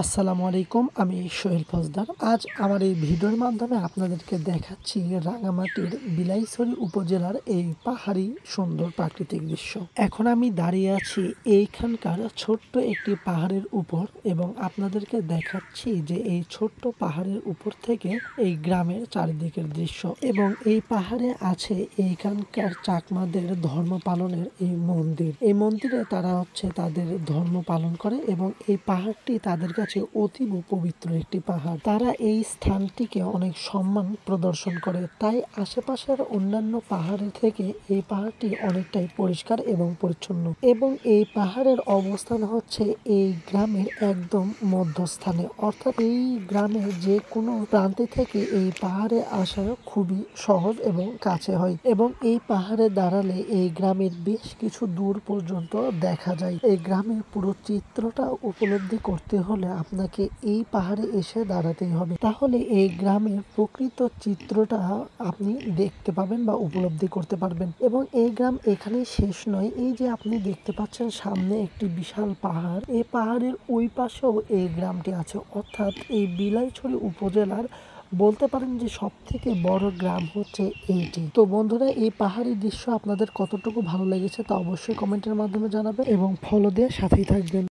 আসসালামু আলাইকুম, আমি সোহেল ফজদার। আজ আমার এই ভিডিওর মাধ্যমে আপনাদেরকে দেখাচ্ছি রাঙামাটির বিলাইছড়ি উপজেলার এই পাহাড়ি সুন্দর প্রাকৃতিক দৃশ্য। এখন আমি দাঁড়িয়ে আছি এইখানকার ছোট্ট একটি পাহাড়ের উপর এবং আপনাদেরকে দেখাচ্ছি যে এই ছোট্ট পাহাড়ের উপর থেকে এই গ্রামের চারিদিকের দৃশ্য এবং এই পাহাড়ে আছে এইখানকার চাকমাদের ধর্ম পালনের এই মন্দির। এই মন্দিরে তারা তাদের ধর্ম পালন করে এবং এই পাহাড়টি তাদের কাছে অতীব পবিত্র একটি পাহাড়। তারা এই স্থানটিকে অনেক সম্মান প্রদর্শন করে, তাই আশেপাশের অন্যান্য পাহাড়ের থেকে এই পাহাড়টি অনেকটাই পরিষ্কার এবং পরিচ্ছন্ন। এবং এই পাহাড়ের অবস্থান এই গ্রামের একদম মধ্যস্থানে, অর্থাৎ এই গ্রামের যে কোনো প্রান্তে থেকে এই পাহাড়ে আসা খুবই সহজ এবং কাছে হয় এবং এই পাহাড়ে দাঁড়ালে এই গ্রামের বেশ কিছু দূর পর্যন্ত দেখা যায়। এই গ্রামের পুরো চিত্রটা উপলব্ধি করতে হলে আপনাকে এই পাহাড়ে এসে দাঁড়াতেই হবে, তাহলে এই গ্রামের প্রকৃত চিত্রটা আপনি দেখতে পাবেন বা উপলব্ধি করতে পারবেন। এবং এই গ্রাম এখানেই শেষ নয়, এই যে আপনি দেখতে পাচ্ছেন সামনে একটি বিশাল পাহাড়, এই পাহাড়ের ওই পাশেও এই গ্রামটি আছে, অর্থাৎ এই বিলাইছড়ি উপজেলার বলতে পারেন যে সব থেকে বড় গ্রাম এইটি। তো বন্ধুরা, এই পাহাড়ি দৃশ্য আপনাদের কতটুকু ভালো লেগেছে তা অবশ্যই কমেন্টের মাধ্যমে জানাবেন এবং ফলো দিয়ে সাথেই থাকবেন।